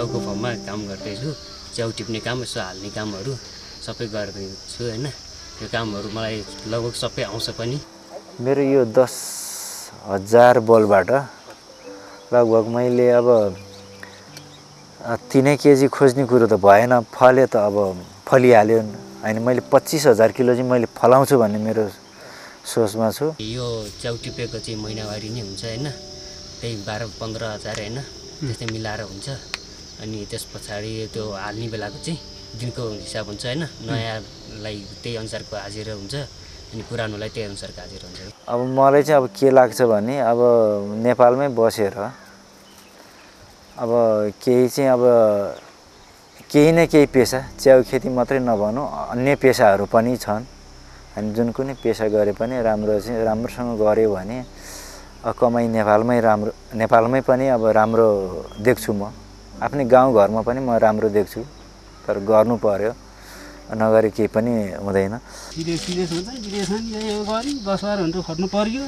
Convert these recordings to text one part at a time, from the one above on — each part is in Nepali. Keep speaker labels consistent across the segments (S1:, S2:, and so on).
S1: च्याउको फर्ममा काम गर्दैछु। च्याउ टिप्ने काम, यसो हाल्ने कामहरू सबै गर्दैछु हैन। यो कामहरू मलाई लगभग सबै आउँछ पनि।
S2: मेरो यो 10,000 बलबाट लगभग मैले अब 3 केजी खोज्ने कुरो त भएन, फल्यो त अब फलिहाल्यो हैन। मैले 25,000 किलो चाहिँ मैले फलाउँछु भन्ने मेरो सोचमा छु।
S1: यो च्याउ टिपेको चाहिँ महिनावारी नै हुन्छ हैन, त्यही 12-15 हजार हैन त्यस्तै मिलाएर हुन्छ। अनि त्यस पछाडि त्यो हाल्ने बेलाको चाहिँ दिनको हिसाब हुन्छ हैन। नयाँलाई त्यही अनुसारको हाजिरा हुन्छ अनि पुरानोलाई त्यही अनुसारको हाजिरा हुन्छ।
S2: अब मलाई चाहिँ अब के लाग्छ भने अब नेपालमै बसेर अब केही चाहिँ अब केही न केही पेसा, च्याउ खेती मात्रै नभनौँ अन्य पेसाहरू पनि छन्। हामी जुन कुनै पेसा गरे पनि राम्रोसँग गऱ्यो भने कमाइ नेपालमै पनि अब राम्रो देख्छु म। आफ्नै गाउँघरमा पनि म राम्रो देख्छु, तर गर्नु पर्यो, नगरे केही पनि हुँदैन।
S3: विदेश हुन्छ, विदेशमा यो गरी 10-12 घन्टा खट्नु पर्यो,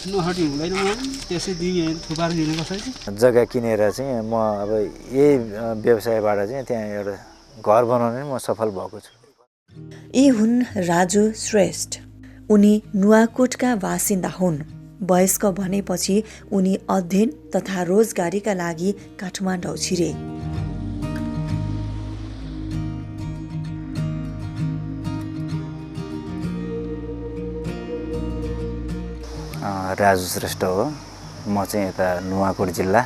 S3: नखटी हुँदैन। त्यसै दिएँ थुपार दिनु कसैले
S2: जग्गा किनेर चाहिँ म अब यही व्यवसायबाट चाहिँ त्यहाँ एउटा घर बनाउने म सफल भएको छु।
S4: यी हुन् राजु श्रेष्ठ। उनी नुवाकोटका बासिन्दा हुन्। वयस्क भनेपछि उनी अध्ययन तथा रोजगारीका लागि काठमाडौँ छिरे।
S2: राजु श्रेष्ठ हो। म चाहिँ यता नुवाकोट जिल्ला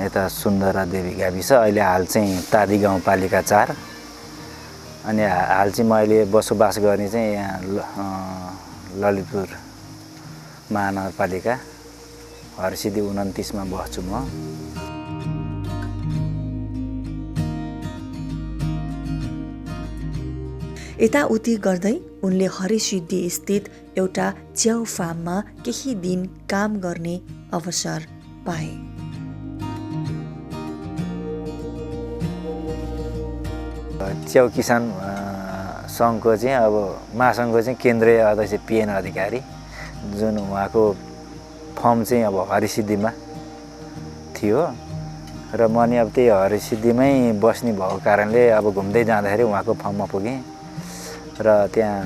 S2: यता सुन्दरा देवी गाविस, अहिले हाल चाहिँ तादी गाउँपालिका 4। अनि हाल चाहिँ मैले बसोबास गर्ने चाहिँ यहाँ ललितपुर महानगरपालिका हरसिद्धि 29 मा बस्छु म।
S4: यताउति गर्दै उनले हरिसिद्धि स्थित एउटा च्याउ फार्ममा केही दिन काम गर्ने अवसर पाए।
S2: च्याउ किसान सङ्घको चाहिँ अब महासङ्घको चाहिँ केन्द्रीय अध्यक्ष पिएन अधिकारी, जुन उहाँको फर्म चाहिँ अब हरिसिद्धिमा थियो र म नि अब त्यही हरिसिद्धिमै बस्ने भएको कारणले अब घुम्दै जाँदाखेरि उहाँको फर्ममा पुगेँ र त्यहाँ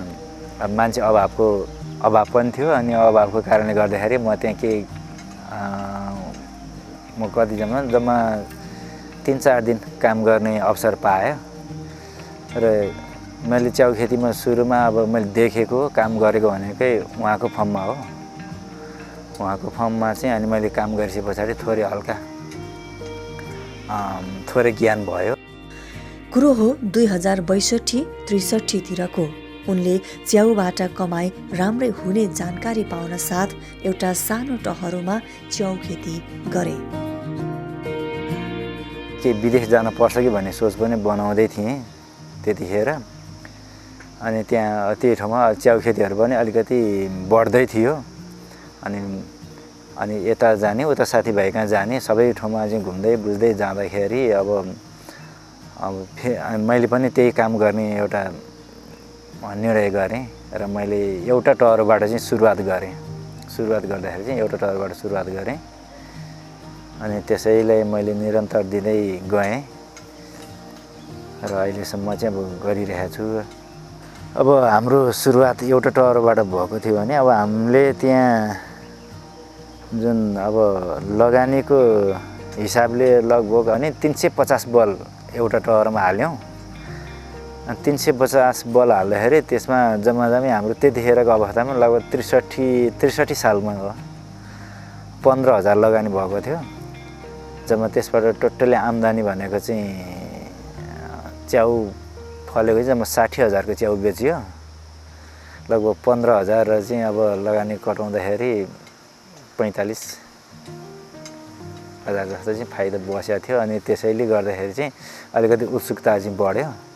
S2: अब मान्छे अभाव पनि थियो। अनि अभावको कारणले गर्दाखेरि म त्यहाँ केही म कति जम्मा 3-4 दिन काम गर्ने अवसर पाएँ र मैले च्याउ खेतीमा सुरुमा अब मैले देखेको काम गरेको भनेकै उहाँको फर्ममा हो। उहाँको फर्ममा चाहिँ अनि मैले काम गरिसके पछाडि थोरै ज्ञान भयो।
S4: कुरो हो 2062-63 तिरको। उनले च्याउबाट कमाई राम्रै हुने जानकारी पाउन साथ एउटा सानो टहरोमा च्याउ खेती गरे।
S2: के विदेश जान पर्छ कि भन्ने सोच पनि बनाउँदै थिएँ त्यतिखेर। अनि त्यहाँ त्यही ठाउँमा च्याउ खेतीहरू पनि अलिकति बढ्दै थियो। अनि यता जाने उता साथीभाइ कहाँ जाने सबै ठाउँमा चाहिँ घुम्दै बुझ्दै जाँदाखेरि अब मैले पनि त्यही काम गर्ने एउटा निर्णय गरेँ र मैले एउटा टहरोबाट चाहिँ सुरुवात गर्दाखेरि चाहिँ एउटा टहरोबाट सुरुवात गरेँ। अनि त्यसैलाई मैले निरन्तर दिँदै गएँ र अहिलेसम्म चाहिँ अब गरिरहेको छु। अब हाम्रो सुरुवात एउटा टहरोबाट भएको थियो भने अब हामीले त्यहाँ जुन अब लगानीको हिसाबले लगभग अनि 350 बल एउटा टहरोमा हाल्यौँ। 350 बल हाल्दाखेरि त्यसमा जम्माजम्मी हाम्रो त्यतिखेरको अवस्थामा लगभग 63 सालमा हो 15,000 लगानी भएको थियो। जम्मा त्यसबाट टोटली आम्दानी भनेको चाहिँ च्याउ फलेको चाहिँ जम्मा 60,000 को च्याउ बेचियो। लगभग 15,000 चाहिँ अब लगानी कटाउँदाखेरि 45,000 जस्तो चाहिँ फाइदा बसेको थियो। अनि त्यसैले गर्दाखेरि चाहिँ अलिकति उत्सुकता चाहिँ बढ्यो।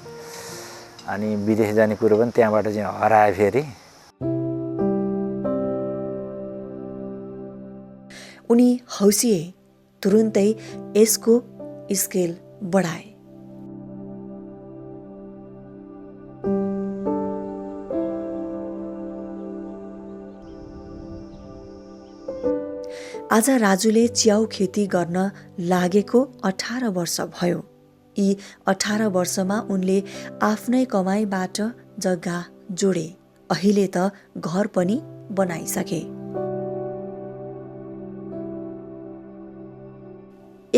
S2: अनि विदेश जाने कुरो पनि त्यहाँबाट चाहिँ हरायो फेरि।
S4: उनी हौसिए, तुरुन्तै यसको स्केल बढाए। आज राजुले च्याउ खेती गर्न लागेको 18 वर्ष भयो। यी 18 वर्षमा उनले आफ्नै कमाइबाट जग्गा जोडे। अहिले त घर पनि बनाइसके।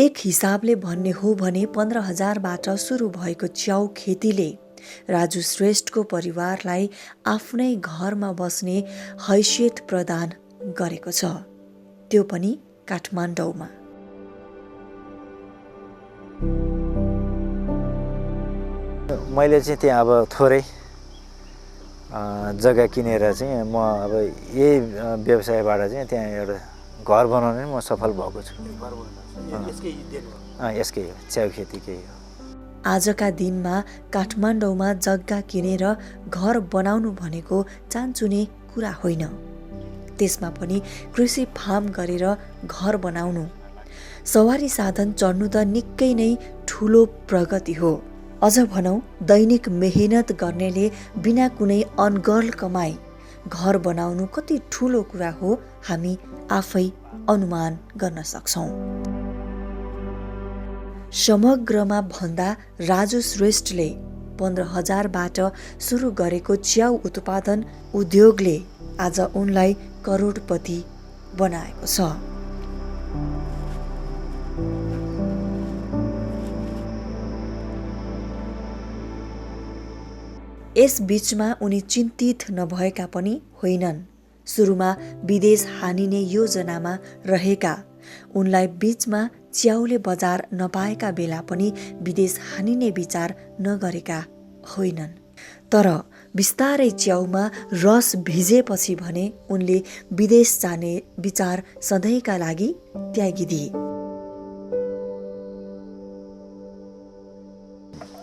S4: एक हिसाबले भन्ने हो भने 15,000बाट सुरु भएको च्याउ खेतीले राजु श्रेष्ठको परिवारलाई आफ्नै घरमा बस्ने हैसियत प्रदान गरेको छ, त्यो पनि काठमाडौँमा।
S2: मैले चाहिँ त्यहाँ अब थोरै जग्गा किनेर चाहिँ म अब यही व्यवसायबाट चाहिँ त्यहाँ एउटा घर बनाउने म सफल भएको छु। यसकै हो, च्याउ खेतीकै हो।
S4: आजका दिनमा काठमाडौँमा जग्गा किनेर घर बनाउनु भनेको चान्चुने कुरा होइन। त्यसमा पनि कृषि फार्म गरेर घर बनाउनु, सवारी साधन चढ्नु त निकै नै ठुलो प्रगति हो। अझ भनौँ दैनिक मेहनत गर्नेले बिना कुनै अनर्गल कमाई घर बनाउनु कति ठुलो कुरा हो हामी आफै अनुमान गर्न सक्छौँ। समग्रमा भन्दा राजु श्रेष्ठले 15,000बाट सुरु गरेको च्याउ उत्पादन उद्योगले आज उनलाई करोडपति बनाएको छ। यस बीचमा उनी चिन्तित नभएका पनि होइनन्। सुरुमा विदेश हानिने योजनामा रहेका उनलाई बीचमा च्याउले बजार नपाएका बेला पनि विदेश हानिने विचार नगरेका होइनन्। तर बिस्तारै च्याउमा रस भिजेपछि भने उनले विदेश जाने विचार सधैँका लागि त्यागिदिए।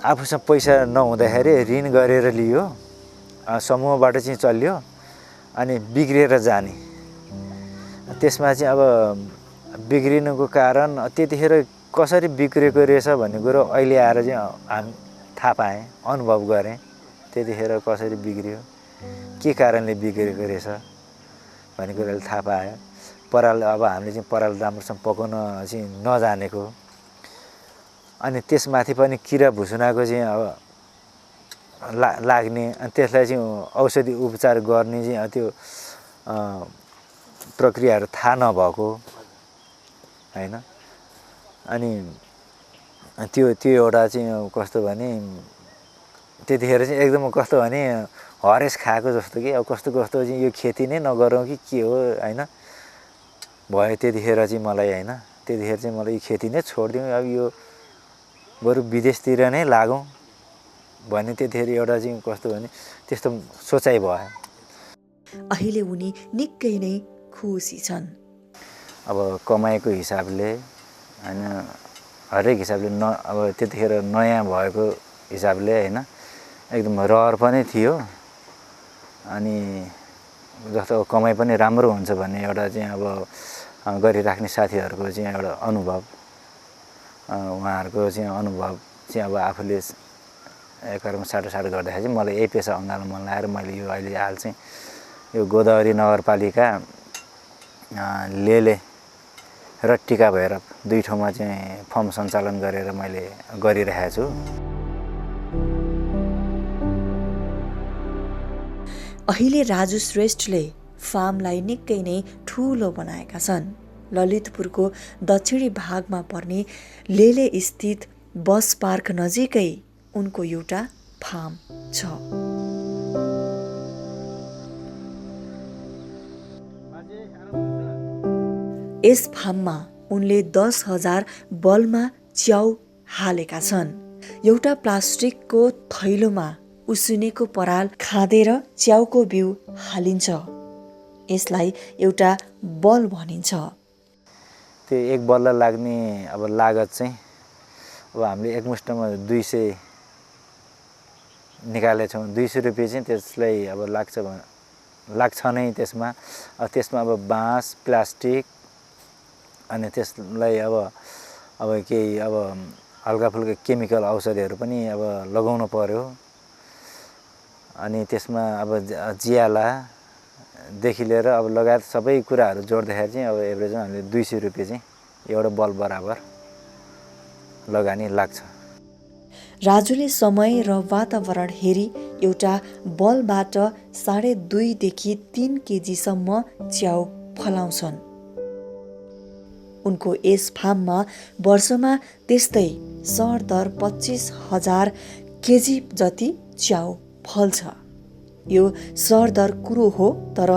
S2: आफूसँग पैसा नहुँदाखेरि ऋण गरेर लियो, समूहबाट चाहिँ चल्यो, अनि बिग्रिएर जाने। त्यसमा चाहिँ अब बिग्रिनुको कारण त्यतिखेर कसरी बिग्रेको रहेछ भन्ने कुरो अहिले आएर चाहिँ हामी थाहा पाएँ, अनुभव गरेँ। त्यतिखेर कसरी बिग्रियो, के कारणले बिग्रेको रहेछ भन्ने कुराले थाहा पायो। पराल अब हामीले चाहिँ पराल राम्रोसँग पकाउन चाहिँ नजानेको, अनि त्यसमाथि पनि किरा भुसुनाको चाहिँ अब लाग्ने, अनि त्यसलाई चाहिँ औषधि उपचार गर्ने चाहिँ त्यो प्रक्रियाहरू थाहा नभएको हैन। अनि त्यो एउटा चाहिँ कस्तो भने त्यतिखेर चाहिँ एकदम कस्तो भने हरेस खाएको जस्तो कि अब कस्तो चाहिँ यो खेती नै नगरौँ कि के हो हैन भयो। त्यतिखेर चाहिँ मलाई हैन, त्यतिखेर चाहिँ मलाई यो खेती नै छोडिदिउँ, अब यो बरु विदेशतिर नै लागौँ भन्ने त्यतिखेर एउटा चाहिँ कस्तो भने त्यस्तो सोचाइ भयो।
S4: अहिले उनी निकै नै खुसी छन्।
S2: अब कमाएको हिसाबले हैन, हरेक हिसाबले अब त्यतिखेर नयाँ भएको हिसाबले हैन एकदम रहर पनि थियो। अनि जस्तो कमाइ पनि राम्रो हुन्छ भन्ने एउटा चाहिँ अब गरिराख्ने साथीहरूको चाहिँ एउटा अनुभव, उहाँहरूको चाहिँ अनुभव चाहिँ अब आफूले एकअर्कामा साटासाट गर्दाखेरि चाहिँ मलाई यही पेसा अँगाल्न मन लागेर मैले यो अहिले हाल चाहिँ यो गोदावरी नगरपालिका लेले र टिका भैरव दुई ठाउँमा चाहिँ फर्म सञ्चालन गरेर मैले गरिरहेको छु।
S4: अहिले राजु श्रेष्ठले फार्मलाई निकै नै ठुलो बनाएका छन्। ललितपुरको दक्षिणी भागमा पर्ने लेले स्थित बस पार्क नजिकै उनको एउटा फार्म छ। यस फार्ममा उनले 10,000 बलमा च्याउ हालेका छन्। एउटा प्लास्टिकको थैलोमा उसिनेको पराल खाँदेर च्याउको बिउ हालिन्छ। यसलाई एउटा बल भनिन्छ।
S2: त्यो एक बल्ल लाग्ने अब लागत चाहिँ अब हामीले एकमुष्टमा 200 निकालेका छौँ। 200 रुपियाँ चाहिँ त्यसलाई अब लाग्छ नै त्यसमा। त्यसमा अब बाँस, प्लास्टिक अनि त्यसलाई अब केही अब हल्काफुल्का केमिकल औषधिहरू पनि अब लगाउनु पर्यो। अनि त्यसमा अब ज्याला देखि लिएर अब लगायत सबै कुराहरू जोड्दाखेरि चाहिँ अब एभरेजमा हामीले 200 रुपियाँ चाहिँ एउटा बल्ब बराबर लगानी लाग्छ।
S4: राजुले समय र वातावरण हेरी एउटा बलबाट 2.5 देखि 3 केजीसम्म च्याउ फलाउँछन्। उनको यस फार्ममा वर्षमा त्यस्तै सरदर 25,000 केजी जति च्याउ फल्छ। यो सरदर कुरो हो, तर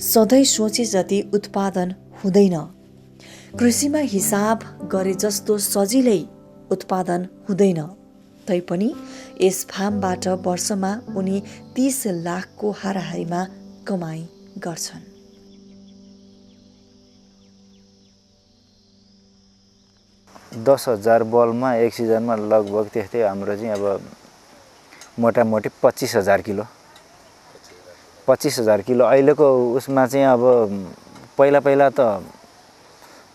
S4: सधैँ सोचे जति उत्पादन हुँदैन। कृषिमा हिसाब गरे जस्तो सजिलै उत्पादन हुँदैन। तैपनि यस फार्मबाट वर्षमा उनी 30 लाखको हाराहारीमा कमाइ गर्छन्।
S2: दस 10,000 बलमा एक सिजनमा लगभग त्यस्तै हाम्रो चाहिँ अब मोटामोटी 25,000 किलो 25,000 किलो। अहिलेको उसमा चाहिँ अब पहिला त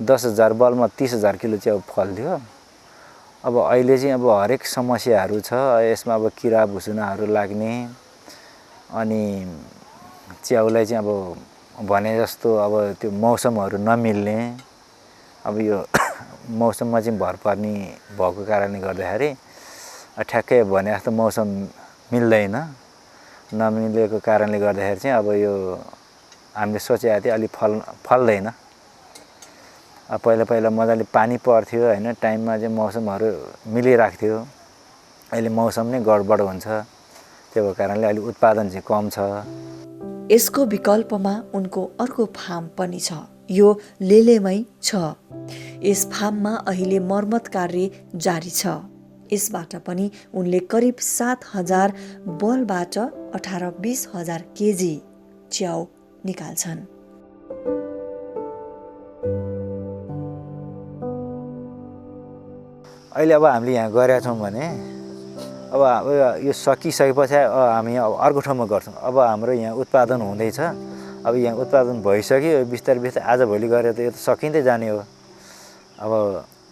S2: 10,000 बलमा 30,000 किलो च्याउ फल्थ्यो। अब अहिले चाहिँ अब हरेक समस्याहरू छ यसमा। अब किरा भुसुनाहरू लाग्ने, अनि च्याउलाई चाहिँ अब भने जस्तो अब त्यो मौसमहरू नमिल्ने, अब यो मौसममा चाहिँ भर पर्ने भएको कारणले गर्दाखेरि ठ्याक्कै भने जस्तो मौसम मिल्दैन। नमिलेको कारणले गर्दाखेरि चाहिँ अब यो हामीले सोचेको थियो अलि फल्दैन। अब पहिला मजाले पानी पर्थ्यो हैन, टाइममा चाहिँ मौसमहरू मिलिराख्थ्यो। अहिले मौसम नै गडबड हुन्छ, त्यो कारणले अलि उत्पादन चाहिँ कम छ।
S4: यसको विकल्पमा उनको अर्को फार्म पनि छ, यो लेलेमै छ। यस फार्ममा अहिले मर्मत कार्य जारी छ। यसबाट पनि उनले करिब 7,000 बलबाट 18-20,000 केजी च्याउ निकाल्छन्।
S2: अहिले अब हामीले यहाँ गरेका छौँ भने अब यो सकिसकेपछि हामी अब अर्को ठाउँमा गर्छौँ। अब हाम्रो यहाँ उत्पादन हुँदैछ। अब यहाँ उत्पादन भइसक्यो, बिस्तारै आजभोलि गरेर त यो त सकिँदै जाने हो। अब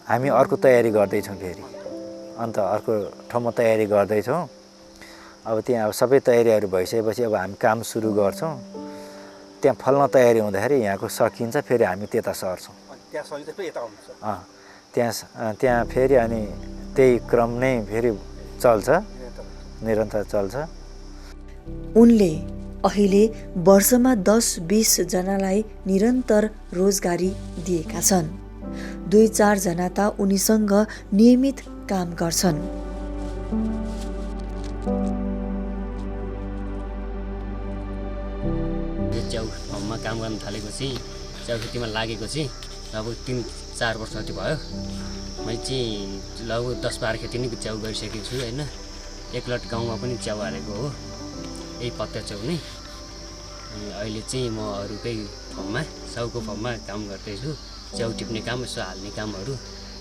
S2: हामी अर्को तयारी गर्दैछौँ, फेरि अन्त अर्को ठाउँमा तयारी गर्दैछौँ। अब त्यहाँ अब सबै तयारीहरू भइसकेपछि अब हामी काम सुरु गर्छौँ। त्यहाँ फल्न तयारी हुँदाखेरि यहाँको सकिन्छ, फेरि हामी त्यता सर्छौँ। त्यहाँ फेरि अनि त्यही क्रम नै फेरि चल्छ, निरन्तर चल्छ।
S4: उनले अहिले वर्षमा 10-20 जनालाई निरन्तर रोजगारी दिएका छन्। 2-4 जना त उनीसँग नियमित काम गर्छन्।
S1: च्याउ फर्ममा काम गर्न थालेपछि, च्याउ खेतीमा लागेको चाहिँ अब 3-4 वर्ष जति भयो। मैले चाहिँ लगभग 10-12 खेती नै च्याउ गरिसकेको छु होइन। एकलट गाउँमा पनि च्याउ हालेको हो, यही पत्ता च्याउ नै। अनि अहिले चाहिँ म अरूकै फर्ममा, साउको फर्ममा काम गर्दैछु। च्याउ टिप्ने काम, यसो हाल्ने कामहरू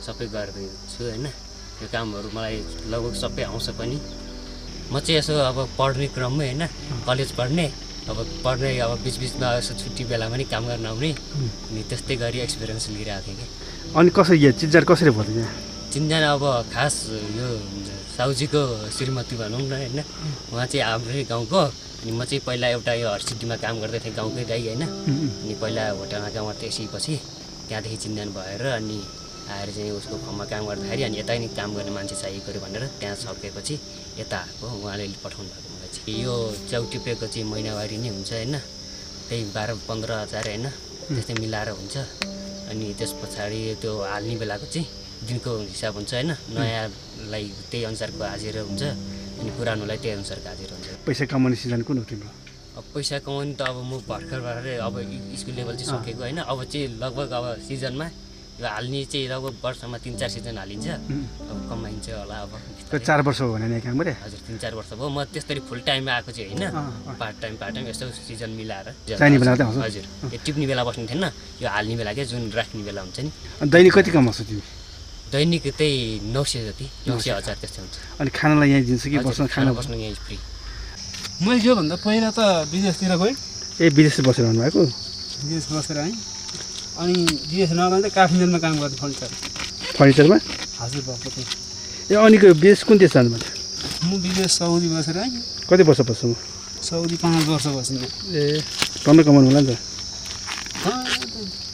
S1: सबै गर्दैछु होइन। यो कामहरू मलाई लगभग सबै आउँछ पनि। म चाहिँ यसो अब पढ्ने क्रममै होइन, कलेज पढ्ने, अब पढ्ने अब बिचबिचमा यसो छुट्टी बेलामा नि काम गर्न आउने, अनि त्यस्तै गरी एक्सपिरियन्स लिइरहेको थिएँ कि।
S3: अनि कसरी यहाँ चिन्जान कसरी भयो यहाँ?
S1: चिन्जान अब खास यो साउजीको श्रीमती भनौँ न होइन, उहाँ चाहिँ हाम्रै गाउँको। अनि म चाहिँ पहिला एउटा यो हर्सिटीमा काम गर्दै थिएँ, गाउँकै दाइ होइन। अनि पहिला होटलमा काम गर्थेँ, त्यसपछि त्यहाँदेखि चिन्जान भएर अनि आएर चाहिँ उसको फर्ममा काम गर्दाखेरि अनि यतै नै काम गर्ने मान्छे चाहिएको अरे भनेर त्यहाँ सकेपछि यता आएको। उहाँले पठाउनु भएको मलाई चाहिँ। यो च्याउ टिपेको चाहिँ महिनावारी नै हुन्छ होइन, त्यही 12-15 हजार होइन, त्यस्तै मिलाएर हुन्छ। अनि त्यस पछाडि त्यो हाल्ने बेलाको चाहिँ दिनको हिसाब हुन्छ होइन। नयाँलाई त्यही अनुसारको हाजिरा हुन्छ, अनि पुरानोलाई त्यही अनुसारको हाजिरा हुन्छ।
S3: पैसा कमाउने सिजन कुन हो तिम्रो?
S1: अब पैसा कमाउनु त अब म भर्खरै अब स्कुल लेभल चाहिँ सकेको होइन। अब चाहिँ लगभग अब सिजनमा यो हाल्ने चाहिँ लगभग वर्षमा 3-4 सिजन हालिन्छ, अब कमाइन्छ होला। अब
S3: 4 वर्ष हो भने यहाँ काम गरे?
S1: हजुर 3-4 वर्ष भयो। म त्यस्तरी फुल टाइममा आएको चाहिँ होइन, पार्ट टाइम यसो सिजन मिलाएर।
S3: चाहिने बेला आउँछ?
S1: हजुर, यो टिप्ने बेला बस्नु थिएन, यो हाल्ने बेला क्या जुन राख्ने बेला हुन्छ नि।
S3: अनि दैनिक कति कमाउँछ तिमी?
S1: दैनिक त्यही 900 जति, 900,000 त्यस्तै हुन्छ।
S3: अनि खानालाई यहीँ दिन्छ कि बस्न?
S1: खाना बस्नु यहीँ फ्री।
S3: मैले योभन्दा पहिला त विदेशतिर गएँ। बसेर बसिरहनु भएको? विदेश बसेर आएँ। अनि विदेश नगएर काठमाडौँमा काम गर्थेँ फर्निचरमा। हजुर भएको थिएँ। अनि विदेश कुन देश जानुभएको? म विदेश साउदी बसेर आएँ। कति वर्ष बस्छु? साउदी 5 वर्ष बसिन्
S5: ए टन्न कमाउनु होला नि त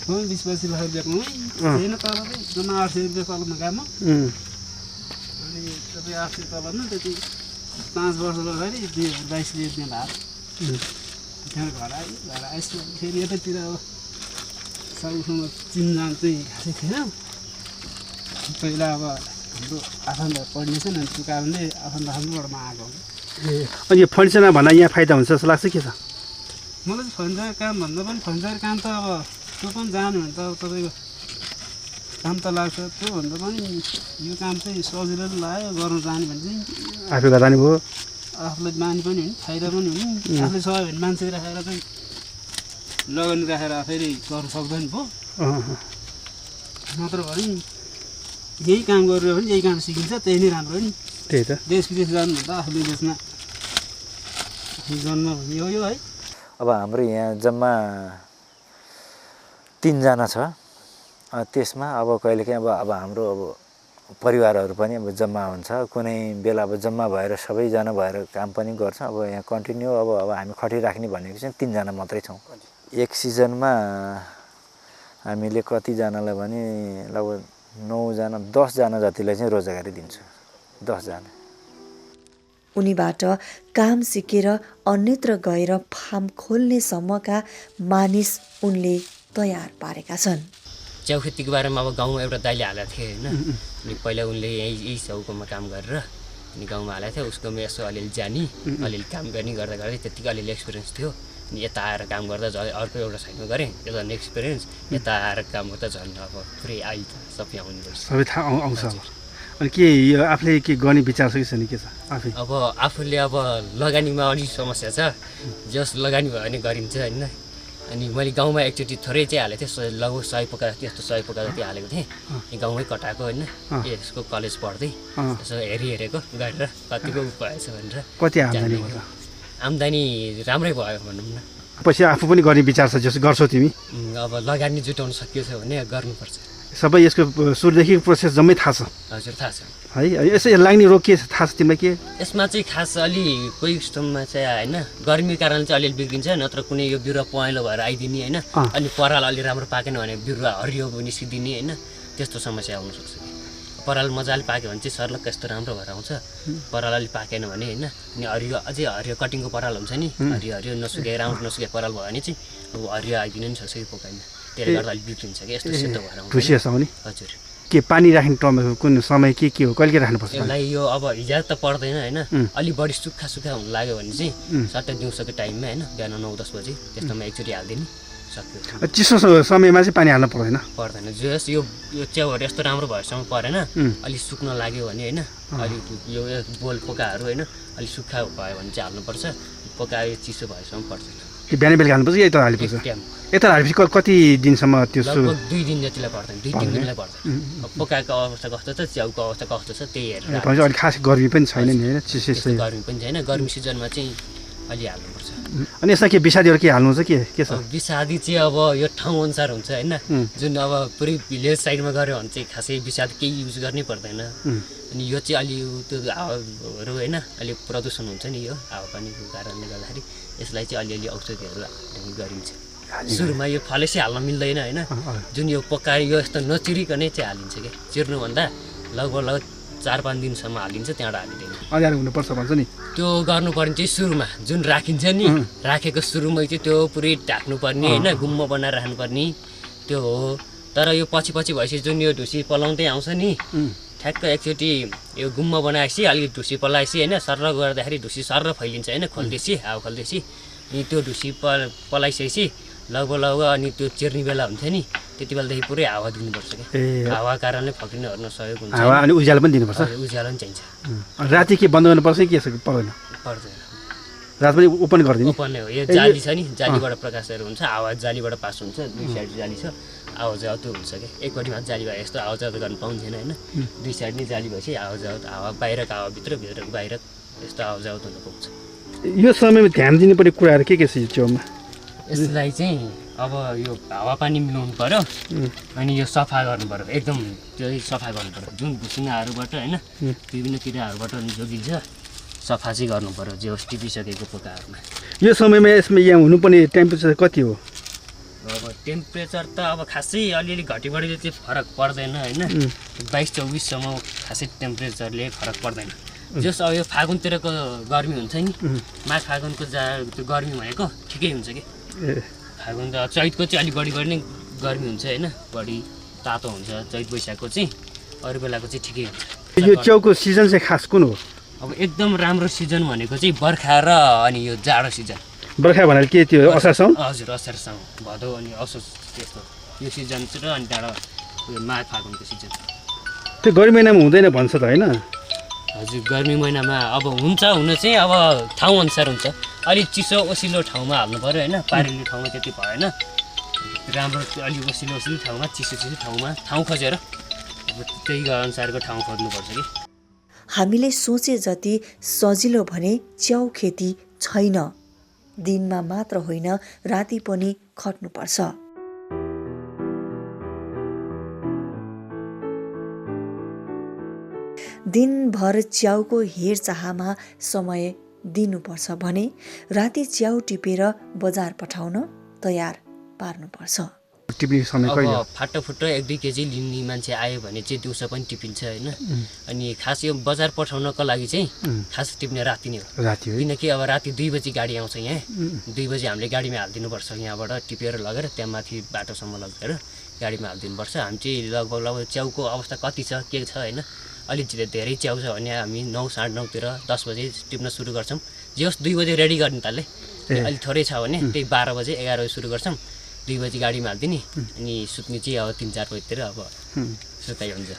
S3: 20-25 लाख रुपियाँ कमाएँ छैन तल चाहिँ जम्मा 800 रुपियाँ तलमा काम अनि तपाईँ 800 तलमा त्यति 5 वर्ष गर्दाखेरि 2022 त्यहाँ भयो त्यहाँ घर आइसक्यो फेरि यतातिर अब साउसँग चिनजान चाहिँ खासै थिएन पहिला अब हाम्रो आफन्त पढ्ने छ नि त्यो कारणले आफन्त आफ्नोबाटमा आएको
S5: अनि यो फर्निचरमा भन्दा यहाँ फाइदा हुन्छ जस्तो लाग्छ के छ
S3: मलाई चाहिँ फर्निचर काम भन्दा पनि फर्निचर काम त अब त्यो पनि जानु भने त तपाईँको काम त लाग्छ त्योभन्दा पनि यो काम चाहिँ सजिलो लाग्यो गर्नु जाने भने चाहिँ
S5: आफै गर्दा नि भयो
S3: आफूलाई बानी पनि हुने फाइदा पनि हुने आफूले सक्यो भने मान्छे राखेर चाहिँ लगानी राखेर फेरि गर्नु सक्दैन भयो नत्र भने यही काम गरेर पनि यही काम सिकिन्छ त्यही नै राम्रो हो नि
S5: त्यही त
S3: देश विदेश जानुभन्दा आफूले देशमा जन्म भन्ने हो यो है
S2: अब हाम्रो यहाँ जम्मा 3 जना छ त्यसमा अब कहिलेकाहीँ अब हाम्रो अब परिवारहरू पनि अब जम्मा हुन्छ कुनै बेला अब जम्मा भएर सबैजना भएर काम पनि गर्छ अब यहाँ कन्टिन्यू अब हामी खटिराख्ने भनेको चाहिँ 3 जना मात्रै छौँ एक सिजनमा हामीले कतिजनालाई भने लगभग 9 जना 10 जना जतिलाई चाहिँ रोजगारी दिन्छु 10 जना
S4: उनीबाट काम सिकेर अन्यत्र गएर फार्म खोल्ने सम्मका मानिस उनले तयार पारेका छन्
S1: च्याउ खेतीको बारेमा अब गाउँमा एउटा दाइले हालेको थिए होइन अनि पहिला उनले यही छेउकोमा काम गरेर अनि गाउँमा हालेको थियो उसकोमा यसो अलिअलि जानी अलिअलि काम गर्ने गर्दा गर्दै त्यतिकै अलिअलि एक्सपिरियन्स थियो अनि यता आएर काम गर्दा अर्को एउटा साइडमा गरेँ त्यो झन् एक्सपिरियन्स यता आएर काम गर्दा झन् अब पुरै अहिले त सबै आउने रहेछ
S5: सबै थाहा आउँछ अब अनि के यो आफूले के गर्ने विचार छ कि छैन के छ आफै
S1: अब आफूले अब लगानीमा अलिक समस्या छ जस लगानी भयो भने गरिन्छ होइन अनि मैले गाउँमा एकचोटि थोरै चाहिँ हालेको थिएँ लगभग 100 पोका त्यस्तो 100 पोका जति हालेको थिएँ गाउँमै कटाएको होइन यसको कलेज पढ्दै यसो हेरेको गरेर कतिको भएछ भनेर
S5: कति आम्दानी भयो
S1: आम्दानी राम्रै भयो भनौँ न
S5: पछि आफू पनि गर्ने विचार छ जस्तो गर्छौ तिमी
S1: अब लगानी जुटाउन सकिएको छ भने गर्नुपर्छ
S5: सबै यसको सुरुदेखि प्रोसेस जम्मै थाहा छ
S1: हजुर थाहा छ
S5: है यसो लाग्ने रोग के थाहा छ तिमीलाई के
S1: यसमा चाहिँ खास अलि कोही स्तम्भमा चाहिँ होइन गर्मीको कारणले चाहिँ अलिअलि बिग्रिन्छ नत्र कुनै यो बिरुवा पहेँलो भएर आइदिने होइन अनि पराल अलि राम्रो पाकेन भने बिरुवा हरियो निस्किदिने होइन त्यस्तो समस्या आउनसक्छ पराल मजाले पाक्यो भने चाहिँ सर्लक्क यस्तो राम्रो भएर आउँछ पराल अलि पाकेन भने होइन अनि हरियो अझै हरियो कटिङको पराल हुन्छ नि हरियो हरियो नसुके राउन्ड नसुके पराल भयो भने चाहिँ अब हरियो आइदिन नि सक्छ कि पोकाइन त्यसले गर्दा अलिक बिग्रिन्छ कि यस्तो सेतो भएर आउँछ
S5: ढुसिएछ नि
S1: हजुर
S5: के पानी राख्ने टर्म कुन समय के हो कहिले राख्नुपर्छ
S1: यसलाई यो अब हिजो त पर्दैन होइन अलि बढी सुक्खा हुन लाग्यो भने चाहिँ सट्टै दिउँसोको टाइममा होइन बिहान 9-10 बजी त्यस्तोमा एकचोटि हालिदिने सक्यो
S5: चिसो समयमा चाहिँ पानी हाल्नु
S1: पर्दैन जस यो च्याउहरू यस्तो राम्रो भएसम्म परेन अलि सुक्न लाग्यो भने होइन अलिक यो बोल पोकाहरू होइन अलिक सुक्खा भयो भने चाहिँ हाल्नुपर्छ पोका चिसो भएसम्म पर्दैन
S5: बिहान बेलुका हाल्नुपर्छ यता हालेपछि यता हालेपछि कति दिनसम्म त्यो
S1: लगभग 2 दिन जतिलाई पर्दैन 2-3 दिनलाई पर्दैन पोकाको अवस्था कस्तो छ च्याउको अवस्था कस्तो छ त्यही हेरेर
S5: अलिक खास गर्मी पनि छैन नि होइन चिसो
S1: गर्मी पनि छैन गर्मी सिजनमा चाहिँ अलि हाल्नुपर्छ
S5: अनि यसमा के विषादीहरू के हाल्नुहुन्छ के छ
S1: विषादी चाहिँ अब यो ठाउँ अनुसार हुन्छ होइन जुन अब पुरै भिलेज साइडमा गऱ्यो भने चाहिँ खासै विषाद केही युज गर्नै पर्दैन अनि यो चाहिँ अलि त्यो हावाहरू होइन अलिक प्रदूषण हुन्छ नि यो हावापानीको कारणले गर्दाखेरि यसलाई चाहिँ अलिअलि औषधिहरू गरिन्छ सुरुमा यो फलेसी हाल्न मिल्दैन होइन जुन यो पकाएर यो यस्तो नचिरिकनै चाहिँ हालिन्छ क्या चिर्नुभन्दा लगभग 4-5 दिनसम्म हालिन्छ त्यहाँबाट हालिँदैन
S5: अँध्यारो हुनुपर्छ भन्छ नि
S1: त्यो गर्नुपर्ने चाहिँ सुरुमा जुन राखिन्छ नि राखेको सुरुमै चाहिँ त्यो पुरै ढाक्नुपर्ने होइन गुम्म बनाएर राख्नुपर्ने त्यो हो तर यो पछि भएपछि जुन यो ढुसी पलाउँदै आउँछ नि ठ्याक्क एकचोटि यो गुम्म बनाएपछि अलिक ढुसी पलाएपछि होइन सर्र गर्दाखेरि ढुसी सर्र फैलिन्छ होइन खोल्दैছি हावा खोल्दैছি अनि त्यो ढुसी पलाइसकेपछि लगभग अनि त्यो चिर्ने बेला हुन्छ नि त्यति बेलादेखि पुरै हावा दिनुपर्छ क्या हावा कारणले फक्रिन हर्न सहयोग हुन्छ
S5: हावा अनि उज्यालो पनि दिनुपर्छ
S1: उज्यालो पनि चाहिन्छ
S5: राति के बन्द गर्नुपर्छ के पर्दैन
S1: पर्दैन
S5: रात पनि ओपन गरिदिनु
S1: ओपन हो यो जाली छ नि जालीबाट प्रकाशहरू हुन्छ हावा जालीबाट पास हुन्छ 2 साइड जाली छ आवाजावत हुन्छ क्या एकपट्टि मात्र जाली भए यस्तो आवाजावत गर्न पाउँदैन होइन 2 साइड नै जाली भएपछि आवाजावत हावा बाहिरको हावा भित्रको बाहिर यस्तो आवाजावत हुन पाउँछ
S5: यो समयमा ध्यान दिनुपर्ने कुराहरू के छ यो च्याउमा
S1: यसलाई चाहिँ अब यो हावापानी मिलाउनु पर्यो अनि यो सफा गर्नु पर्यो एकदम त्यो सफा गर्नु पर्यो जुन भुसुङ्गाहरूबाट होइन विभिन्न किराहरूबाट जोगिन्छ सफा चाहिँ गर्नु पऱ्यो जे होस् टिपिसकेको पोकाहरूमा।
S5: यो समयमा यसमा यहाँ हुनुपर्ने टेम्परेचर कति हो?
S1: अब टेम्परेचर त अब खासै अलिअलि घटीबढीले चाहिँ फरक पर्दैन होइन, 22-24सम्म खासै टेम्परेचरले फरक पर्दैन। जस अब यो फागुनतिरको गर्मी हुन्छ नि, माघ फागुनको त्यो गर्मी भनेको ठिकै हुन्छ कि। फागुन त चैतको चाहिँ अलिक बढी नै गर्मी हुन्छ होइन, बढी तातो हुन्छ चैत वैशाखको चाहिँ, अरू बेलाको चाहिँ ठिकै हुन्छ।
S5: यो च्याउको सिजन चाहिँ खास कुन हो?
S1: अब एकदम राम्रो सिजन भनेको चाहिँ बर्खा र अनि यो जाडो सिजन।
S5: बर्खा भनेर के त्यो असार साउन?
S1: हजुर असार साउन भदौ अनि असोज त्यस्तो यो सिजन चाहिँ र अनि त्यहाँबाट उयो माघ फागुनको सिजन।
S5: त्यो गर्मी महिनामा हुँदैन भन्छ त होइन?
S1: हजुर गर्मी महिनामा अब हुन्छ हुन चाहिँ अब ठाउँ अनुसार हुन्छ। अलिक चिसो ओसिलो ठाउँमा हाल्नु पऱ्यो होइन, पारिलो ठाउँमा त्यति भएन। राम्रो अलिक ओसिलो ठाउँमा चिसो ठाउँमा ठाउँ खोजेर अब त्यही अनुसारको ठाउँ खोज्नुपर्छ कि।
S4: हामीले सोचे जति सजिलो भने च्याउ खेती छैन। दिनमा मात्र होइन राति पनि खट्नुपर्छ। दिनभर च्याउको हेरचाहमा समय दिनुपर्छ भने राति च्याउ टिपेर बजार पठाउन तयार पार्नुपर्छ।
S5: टिप्ने समय कहिले?
S1: अब फाटोफुटो 1-2 केजी लिने मान्छे आयो भने चाहिँ दिउँसो पनि टिपिन्छ होइन। अनि खास यो बजार पठाउनको लागि चाहिँ खास टिप्ने राति नै हो।
S5: राति हो
S1: किनकि अब राति 2 बजी गाडी आउँछ यहाँ, 2 बजी हामीले गाडीमा हालिदिनुपर्छ, यहाँबाट टिपेर लगेर त्यहाँ माथि बाटोसम्म लगेर गाडीमा हालिदिनुपर्छ। हामी चाहिँ लगभग च्याउको अवस्था कति छ के छ होइन, अलिक धेरै च्याउ छ भने हामी 9-9:30तिर 10 बजे टिप्न सुरु गर्छौँ। जे होस् 2 बजे रेडी गर्ने तालले, अलिक थोरै छ भने त्यही 12 बजे 11 बजे सुरु गर्छौँ। 2 बजी गाडीमा हालिदिने अनि सुत्ने चाहिँ अब 3-4 बजीतिर अब सुताइ हुन्छ।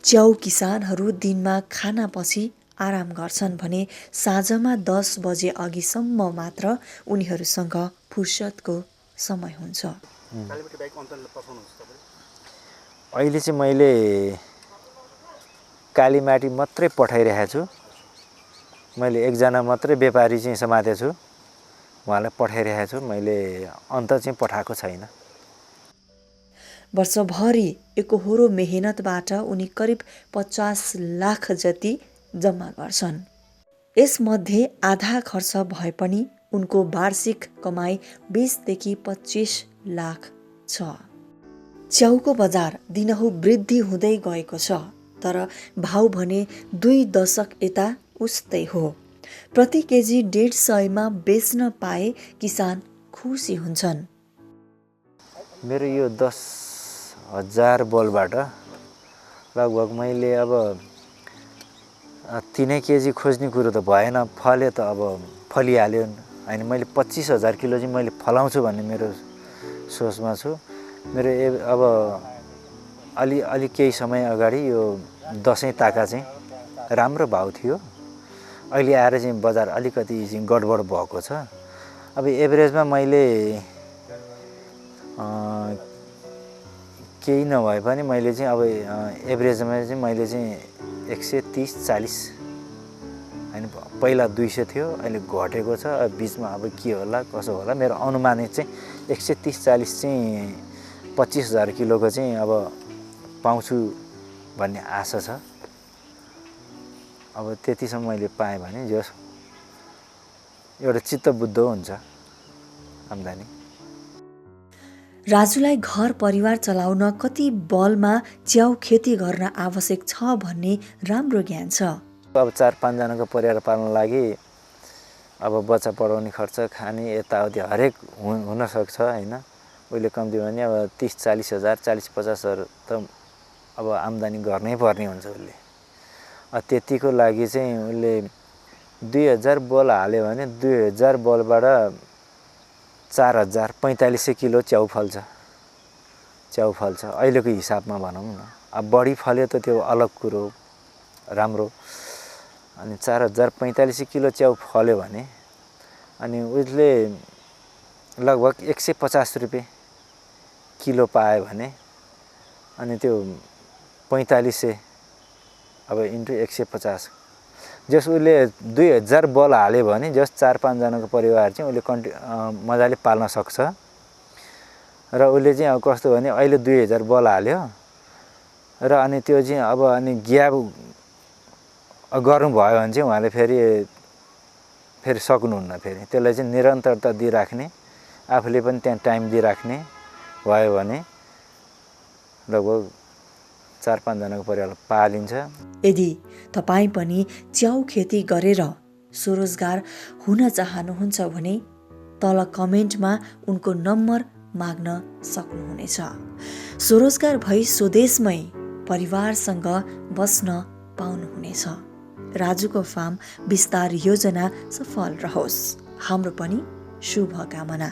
S4: च्याउ किसानहरू दिनमा खानापछि आराम गर्छन् भने साँझमा 10 बजे अघिसम्म मात्र उनीहरूसँग फुर्सदको समय हुन्छ।
S2: अहिले चाहिँ मैले कालीमाटी मात्रै पठाइरहेको छु। मैले एकजना मात्रै व्यापारी चाहिँ समातेको छु, उहाँलाई पठाइरहेको छु। मैले अन्त चाहिँ पठाएको छैन।
S4: वर्षभरि एकहोरो मेहनतबाट उनी करिब 50 लाख जति जम्मा गर्छन्। यसमध्ये आधा खर्च भए पनि उनको वार्षिक कमाई 20 देखि 25 लाख छ। च्याउको बजार दिनहु वृद्धि हुँदै गएको छ, तर भाउ भने 2 दशक यता उस्तै हो। प्रति केजी 150 मा बेच्न पाए किसान खुसी हुन्छन्।
S2: मेरो यो 10,000 बलबाट लगभग मैले अब 3 केजी खोज्ने कुरो त भएन, फल्यो त अब फलिहाल्यो होइन। मैले 25,000 किलो चाहिँ मैले फलाउँछु भन्ने मेरो सोचमा छु। मेरो अब अलि केही समय अगाडि यो दसैँ ताका चाहिँ राम्रो भाउ थियो। अहिले आएर चाहिँ बजार अलिकति चाहिँ गडबड भएको छ। अब एभरेजमा मैले केही नभए पनि मैले चाहिँ अब एभरेजमा चाहिँ मैले चाहिँ 130-40 होइन, पहिला 200 थियो, अहिले घटेको छ। बिचमा अब के होला कसो होला, मेरो अनुमानित चाहिँ 130-40 चाहिँ 25,000 किलोको चाहिँ अब पाउँछु भन्ने आशा छ। अब त्यतिसम्म मैले पाएँ भने जस एउटा चित्तबुद्ध हुन्छ आम्दानी।
S4: राजुलाई घर परिवार चलाउन कति बलमा च्याउ खेती गर्न आवश्यक छ भन्ने राम्रो ज्ञान छ।
S2: अब 4-5 जनाको परिवार पाल्न लागि अब बच्चा पढाउने खर्च, खाने यताउति हरेक हुन सक्छ होइन। उहिले कम्ती भने अब 30-40 हजार 40-50 हजार त अब आम्दानी गर्नै पर्ने हुन्छ उसले। त्यतिको लागि चाहिँ उसले 2000 बल हाल्यो भने 2000 बलबाट 4000-4500 किलो च्याउ फल्छ अहिलेको हिसाबमा भनौँ न। अब बढी फल्यो त त्यो अलग कुरो राम्रो। अनि 4000-4500 किलो च्याउ फल्यो भने अनि उसले लगभग 150 रुपियाँ किलो पायो भने अनि त्यो 4500 अब इन्टु 150 जस उसले 2000 बल हाल्यो भने जस 4-5 जनाको परिवार चाहिँ उसले मजाले पाल्न सक्छ। र उसले चाहिँ अब कस्तो भने अहिले 2000 बल हाल्यो र अनि त्यो चाहिँ अब अनि ग्याप गर्नुभयो भने चाहिँ उहाँले फेरि सक्नुहुन्न। फेरि त्यसलाई चाहिँ निरन्तरता दिइराख्ने, आफूले पनि त्यहाँ टाइम दिइराख्ने भयो भने लगभग 4-5 जनाको परिवार पालिन्छ।
S4: यदि तपाईँ पनि च्याउ खेती गरेर स्वरोजगार हुन चाहनुहुन्छ भने तल कमेन्टमा उनको नम्बर माग्न सक्नुहुनेछ। स्वरोजगार भई स्वदेशमै परिवारसँग बस्न पाउनुहुनेछ। राजुको फार्म विस्तार योजना सफल रहोस्, हाम्रो पनि शुभकामना।